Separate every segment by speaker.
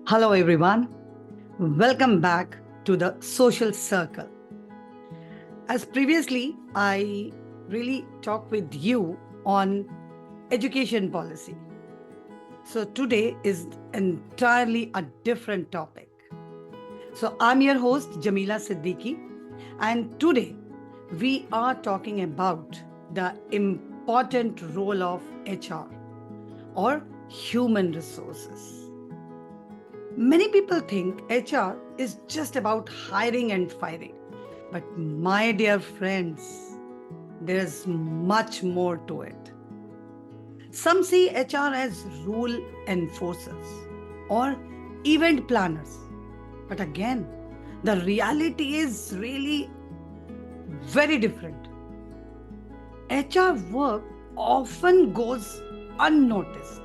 Speaker 1: Hello, everyone. Welcome back to the social circle. As previously, I really talked with you on education policy. So today is entirely a different topic. So I'm your host, Jamila Siddiqui, and today we are talking about the important role of HR or human resources. Many people think HR is just about hiring and firing. But my dear friends, there is much more to it. Some see HR as rule enforcers or event planners. But again, the reality is really very different. HR work often goes unnoticed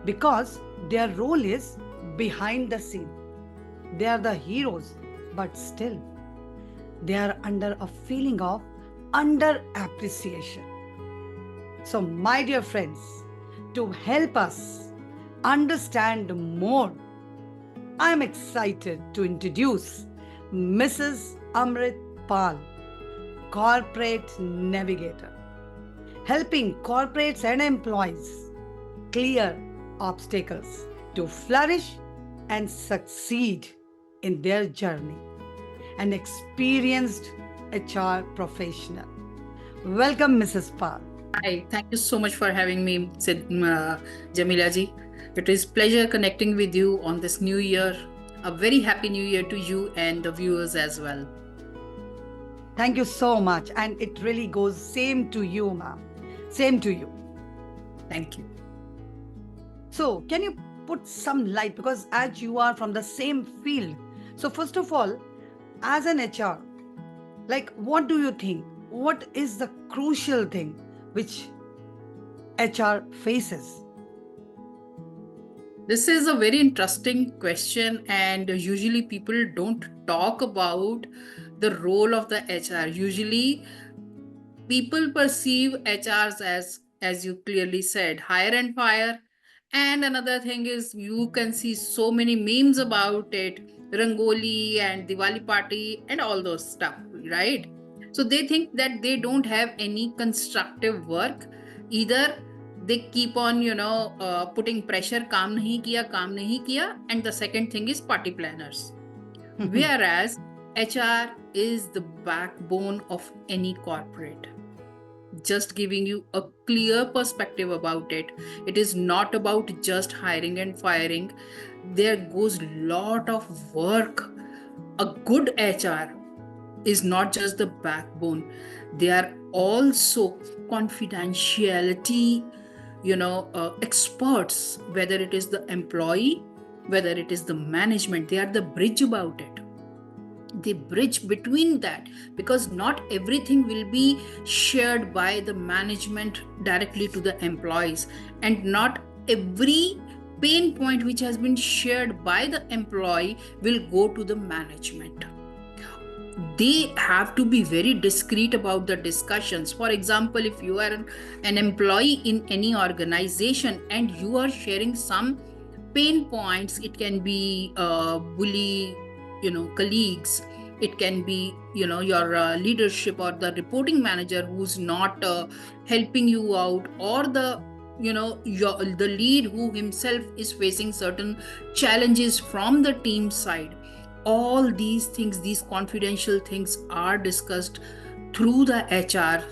Speaker 1: because their role is behind the scene. They are the heroes, but still, they are under a feeling of under appreciation. So, my dear friends, to help us understand more, I am excited to introduce Mrs. Amrit Pal, Corporate Navigator, helping corporates and employees clear obstacles to flourish and succeed in their journey. An experienced HR professional. Welcome, Mrs. Pal.
Speaker 2: Hi, thank you so much for having me, Jamila ji. It is pleasure connecting with you on this new year. A very happy new year to you and the viewers as well.
Speaker 1: Thank you so much. And it really goes same to you, ma'am. Same to you.
Speaker 2: Thank you.
Speaker 1: So, can you put some light, because as you are from the same field, so first of all, as an HR, like what do you think? What is the crucial thing which HR faces?
Speaker 2: This is a very interesting question, and usually people don't talk about the role of the HR. Usually, people perceive HRs as you clearly said, hire and fire. And another thing is you can see so many memes about it, Rangoli and Diwali party and all those stuff, right? So they think that they don't have any constructive work. Either they keep on, putting pressure, kaam nahi kiya. And the second thing is party planners. Whereas HR is the backbone of any corporate. Just giving you a clear perspective about it. It is not about just hiring and firing. There goes lot of work. A good HR is not just the backbone. They are also confidentiality, experts, whether it is the employee, whether it is the management. They are the bridge about it. They bridge between that, because not everything will be shared by the management directly to the employees, and not every pain point which has been shared by the employee will go to the management. They have to be very discreet about the discussions. For example, if you are an employee in any organization and you are sharing some pain points, it can be bully, colleagues, it can be your leadership or the reporting manager who's not helping you out, or the the lead who himself is facing certain challenges from the team side. All these things, these confidential things, are discussed through the HR,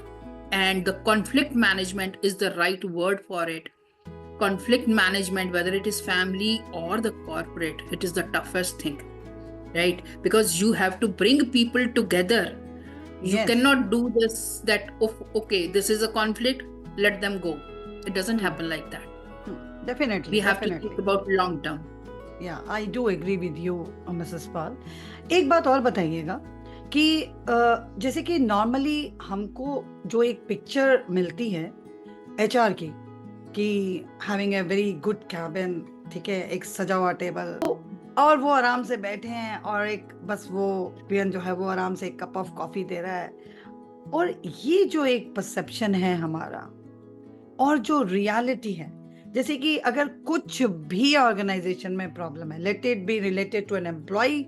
Speaker 2: and the conflict management is the right word for it. Conflict management, whether it is family or the corporate, it is the toughest thing, right? Because you have to bring people together. You
Speaker 1: Yes.
Speaker 2: cannot do this, that, oh, okay, this is a conflict, let them go. It doesn't happen like that.
Speaker 1: Definitely.
Speaker 2: We have to
Speaker 1: Definitely.
Speaker 2: think about long term.
Speaker 1: या I do agree with you Mrs Pal. एक बात और बताइएगा कि जैसे कि normally हमको जो एक पिक्चर मिलती है एचआर की कि having a very good cabin, ठीक है, एक सजा हुआ टेबल, और वो आराम से बैठे हैं और एक बस वो पियन जो है वो आराम से एक कप ऑफ कॉफी दे रहा है. और ये जो एक परसेप्शन है हमारा और जो रियलिटी है, जैसे कि अगर कुछ भी ऑर्गेनाइजेशन में प्रॉब्लम है, let it be related to an employee,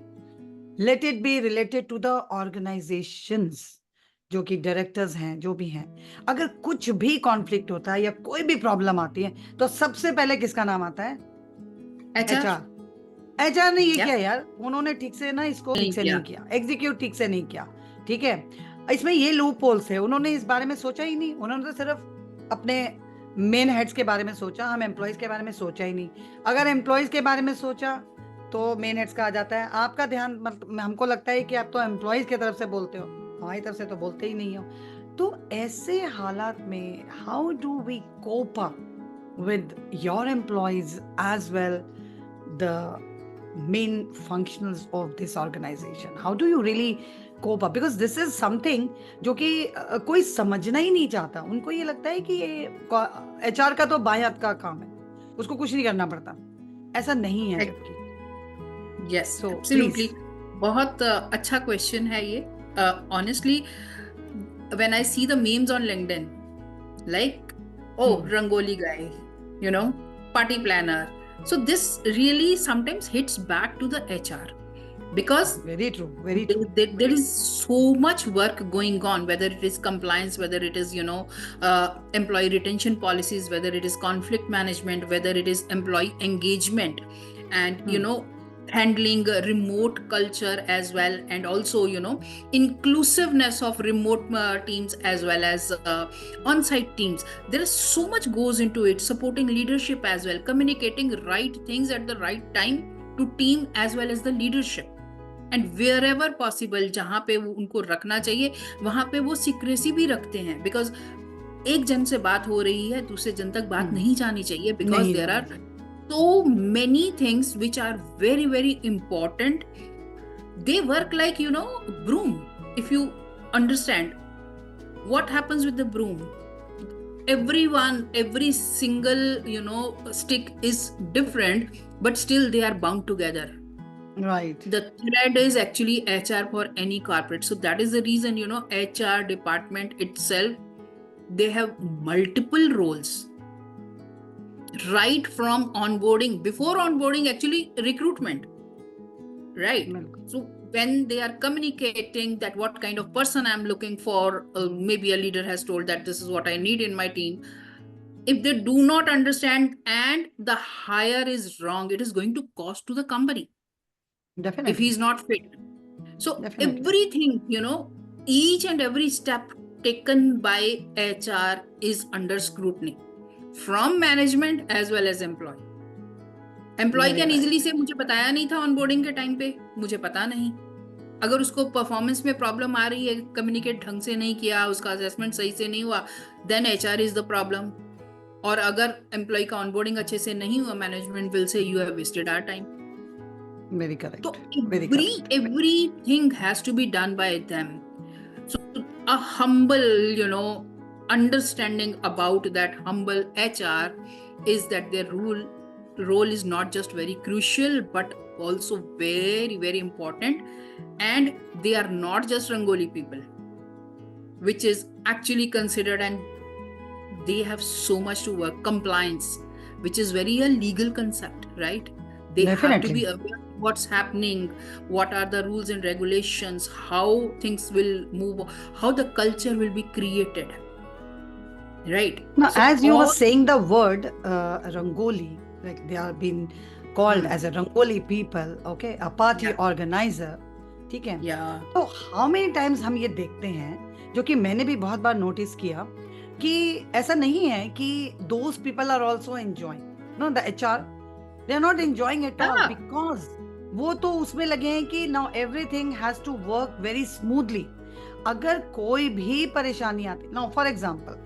Speaker 1: let it be related to the organisations, जो कि डायरेक्टर्स हैं, जो भी हैं, अगर कुछ भी कॉन्फ्लिक्ट होता है या कोई भी प्रॉब्लम आती है, तो सबसे पहले किसका नाम आता है?
Speaker 2: HR
Speaker 1: HR. एचआर ने ये
Speaker 2: या
Speaker 1: किया यार, उन्होंने ठीक से ना इसको ठीक
Speaker 2: नहीं
Speaker 1: से
Speaker 2: किया।
Speaker 1: नहीं किया, एग्जीक्यूट ठीक से नहीं किया, ठीक है। इसमें ये लूप होल्स है, उन्होंने इस बारे में सोचा ही नहीं, उन्होंने तो सिर्फ अपने मेन हेड्स के बारे में सोचा, हम एम्प्लॉयज के बारे में सोचा ही नहीं। अगर एम्प्लॉयज के बारे में सोचा तो मेन हेड्स का आ जाता है। आपका ध्यान, मतलब हमको लगता है कि आप तो एम्प्लॉयज की तरफ से बोलते हो, हमारी तरफ से तो बोलते ही नहीं हो। तो ऐसे हालात में how do we cope up with your employees as well, the main functionals of this organization? How do you really cope up? Because this is something जो कि कोई समझना ही नहीं चाहता। उनको ये लगता है कि ये एचआर का तो बाएं हाथ का काम है, उसको कुछ नहीं करना पड़ता। ऐसा नहीं है जबकि।
Speaker 2: Yes,
Speaker 1: So,
Speaker 2: absolutely.
Speaker 1: please.
Speaker 2: बहुत अच्छा क्वेश्चन है ये। Honestly when I see the memes on LinkedIn, like rangoli guy, you know, party planner. So this really sometimes hits back to the HR, because
Speaker 1: Very true, very true.
Speaker 2: there is so much work going on, whether it is compliance, whether it is, you know, employee retention policies, whether it is conflict management, whether it is employee engagement, and you know, handling remote culture as well, and also, you know, inclusiveness of remote teams as well as on-site teams. There is so much goes into it, supporting leadership as well, communicating right things at the right time to team as well as the leadership, and wherever possible जहाँ पे वो उनको रखना चाहिए वहाँ पे वो secrecy भी रखते हैं, बिकॉज एक जन से बात हो रही है, दूसरे जन तक बात नहीं जानी चाहिए, because there are so many things which are very very important. They work like, you know, broom. If you understand what happens with the broom, everyone, every single, you know, stick is different, but still they are bound together.
Speaker 1: Right.
Speaker 2: The thread is actually HR for any corporate. So that is the reason, you know, HR department itself, they have multiple roles, right from onboarding, before onboarding, actually recruitment, right? So when they are communicating that what kind of person I'm looking for, maybe a leader has told that this is what I need in my team. If they do not understand and the hire is wrong, it is going to cost to the company.
Speaker 1: Definitely.
Speaker 2: If he's not fit. So
Speaker 1: Definitely.
Speaker 2: everything, you know, each and every step taken by HR is under scrutiny from management as well as employee. Employee
Speaker 1: Very
Speaker 2: can
Speaker 1: right.
Speaker 2: easily say मुझे बताया नहीं था onboarding के time पे, मुझे पता नहीं। अगर उसको परफॉर्मेंस में प्रॉब्लम आ रही है, कम्युनिकेट ढंग से नहीं किया, उसका असेसमेंट सही से नहीं हुआ, then HR is the problem. और अगर एम्प्लॉय का ऑनबोर्डिंग अच्छे से नहीं हुआ, management will say you have wasted our time.
Speaker 1: Very correct.
Speaker 2: तो
Speaker 1: Very correct.
Speaker 2: everything has to be done by them. So a humble, you know, understanding about that humble HR is that their role is not just very crucial but also very very important, and they are not just Rangoli people, which is actually considered, and they have so much to work. Compliance, which is very a legal concept, right? They have to
Speaker 1: Definitely.
Speaker 2: be aware of what's happening, what are the rules and regulations, how things will move, how the culture will be created, right?
Speaker 1: Now,
Speaker 2: So
Speaker 1: as you were
Speaker 2: all-
Speaker 1: saying the word Rangoli, like they are being called as a Rangoli people, okay, a party
Speaker 2: Yeah.
Speaker 1: organizer, ठीक है?
Speaker 2: yeah,
Speaker 1: तो how many times हम ये देखते हैं, जो कि मैंने भी बहुत बार नोटिस किया, कि ऐसा नहीं है कि those people are also enjoying, no, the HR, they are not enjoying at all,
Speaker 2: Yeah.
Speaker 1: because वो तो उसमें लगे हैं कि now everything has to work very smoothly. अगर कोई भी परेशानी आती, now for example,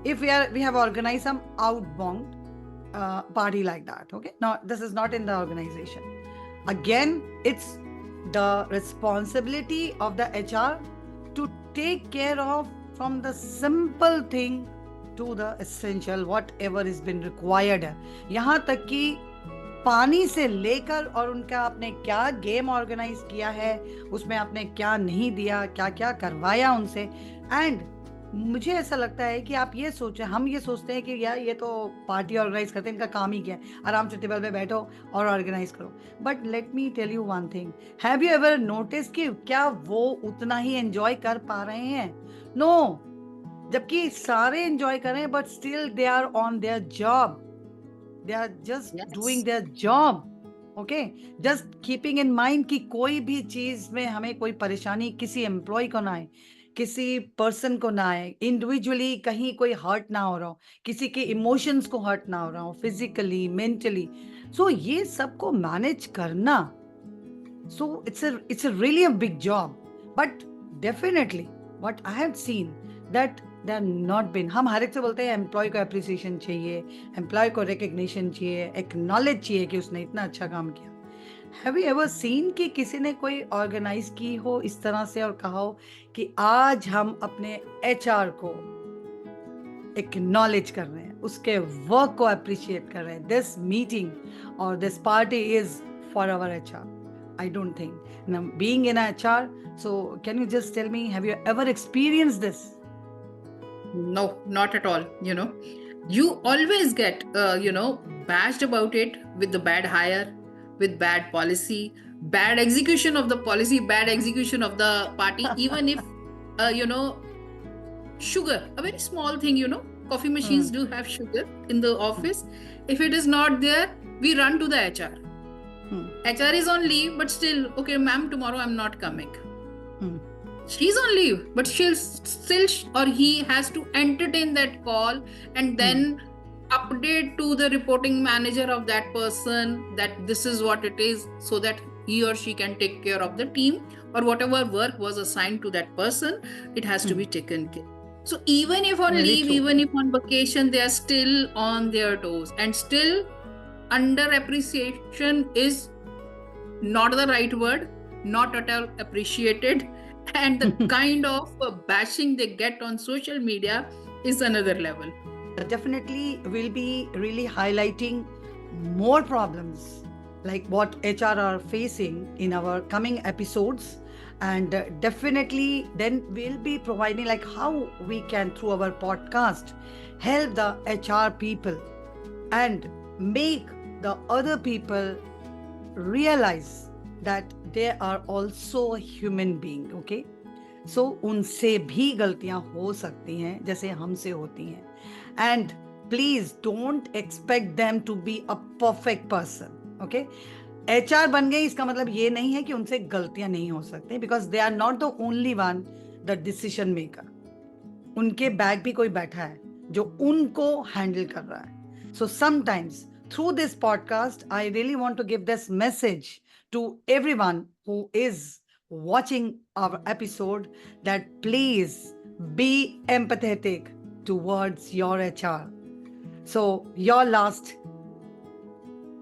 Speaker 1: if we have organized some outbound party like that, okay, now this is not in the organization, again it's the responsibility of the HR to take care of from the simple thing to the essential, whatever is been required है। यहाँ तक कि पानी से लेकर और उनका आपने क्या गेम ऑर्गेनाइज किया है, उसमें आपने क्या नहीं दिया, क्या क्या करवाया उनसे, एंड मुझे ऐसा लगता है कि आप ये सोचें, हम ये सोचते हैं कि यार ये तो पार्टी ऑर्गेनाइज करते हैं, इनका काम ही क्या है, आराम से टेबल पे बैठो और ऑर्गेनाइज करो। But let me tell you one thing, have you ever notice कि क्या वो उतना ही एंजॉय कर पा रहे हैं? नो, जबकि सारे एंजॉय कर रहे हैं, but still they are on their job, they are just doing
Speaker 2: Yes.
Speaker 1: Their job. Okay, just keeping in mind कि कोई भी चीज में हमें कोई परेशानी किसी एम्प्लॉय को ना आए, किसी पर्सन को ना आए, इंडिविजुअली कहीं कोई हर्ट ना हो रहा हो, किसी के इमोशंस को हर्ट ना हो रहा हो, फिजिकली मेंटली। सो ये सबको मैनेज करना, so it's a really a big job. But definitely what I have seen that they are not been, हम हर एक से बोलते हैं एम्प्लॉय को अप्रिसिएशन चाहिए, एम्प्लॉय को रिकग्निशन चाहिए, एक्नॉलेज चाहिए कि उसने इतना अच्छा काम किया। हैव यू एवर सीन कि किसी ने कोई ऑर्गेनाइज की हो इस तरह से और कहा हो कि आज हम अपने एचआर को एक्नॉलेज कर रहे हैं, उसके वर्क को अप्रिशिएट कर रहे हैं, दिस मीटिंग और this party is for our HR? I don't think. Now, being in HR, so can you just tell me, have you ever experienced this?
Speaker 2: No, not at all. You always get, bashed about it with the bad hire, with bad policy, bad execution of the policy, bad execution of the party. Even if, sugar, a very small thing, coffee machines do have sugar in the office. If it is not there, we run to the HR. HR is on leave, but still, okay, ma'am, tomorrow I'm not coming. She's on leave, but she'll still, or he has to entertain that call and then update to the reporting manager of that person that this is what it is, so that he or she can take care of the team, or whatever work was assigned to that person, it has to be taken care. So even if on
Speaker 1: Very
Speaker 2: leave,
Speaker 1: true.
Speaker 2: even if on vacation, they are still on their toes, and still under appreciation is not the right word, not at all appreciated, and the kind of bashing they get on social media is another level.
Speaker 1: Definitely we'll be really highlighting more problems like what HR are facing in our coming episodes, and definitely then we'll be providing like how we can through our podcast help the HR people and make the other people realize that they are also a human being. Okay, so उनसे भी गलतियां हो सकती हैं जैसे हमसे होती हैं, and please don't expect them to be a perfect person. Okay, HR बन गए इसका मतलब ये नहीं है कि उनसे गलतियां नहीं हो सकती, because they are not the only one the decision maker. उनके बैग भी कोई बैठा है जो उनको हैंडल कर रहा है. So sometimes through this podcast, I really want to give this message to everyone who is watching our episode that please be empathetic towards your HR. So your last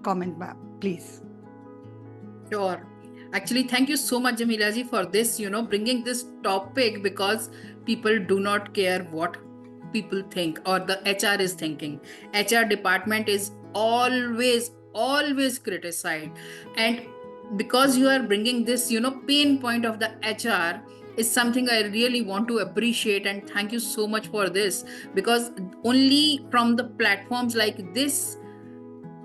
Speaker 1: comment, ma'am, please.
Speaker 2: Sure. Actually, thank you so much, Jamila ji, for this, bringing this topic, because people do not care what people think or the HR is thinking. HR department is always criticized. And because you are bringing this, pain point of the HR is something I really want to appreciate, and thank you so much for this, because only from the platforms like this,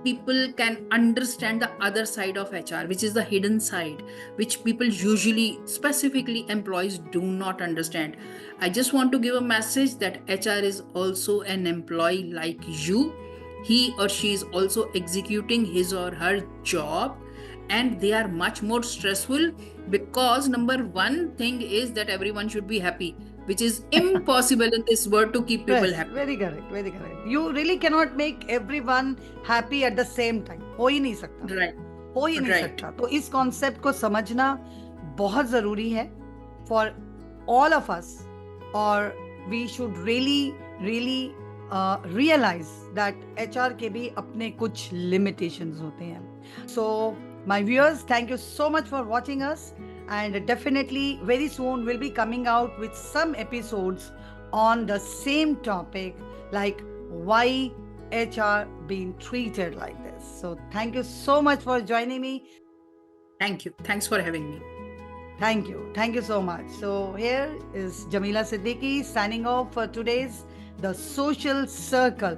Speaker 2: people can understand the other side of HR, which is the hidden side, which people usually, specifically employees, do not understand. I just want to give a message that HR is also an employee like you. He or she is also executing his or her job, and they are much more stressful, because number one thing is that everyone should be happy, which is impossible in this world to keep people
Speaker 1: Yes,
Speaker 2: happy.
Speaker 1: very correct, very correct. You really cannot make everyone happy at the same time. हो ही नहीं सकता,
Speaker 2: Right.
Speaker 1: हो ही नहीं
Speaker 2: Right.
Speaker 1: सकता. तो इस concept को समझना बहुत जरूरी है for all of us, और we should really realize that HR के भी अपने कुछ limitations होते हैं. So my viewers, thank you so much for watching us, and definitely very soon we'll be coming out with some episodes on the same topic, like why HR being treated like this. So thank you so much for joining me.
Speaker 2: Thank you. Thanks for having me.
Speaker 1: Thank you. Thank you so much. So here is Jamila Siddiqui signing off for today's The Social Circle.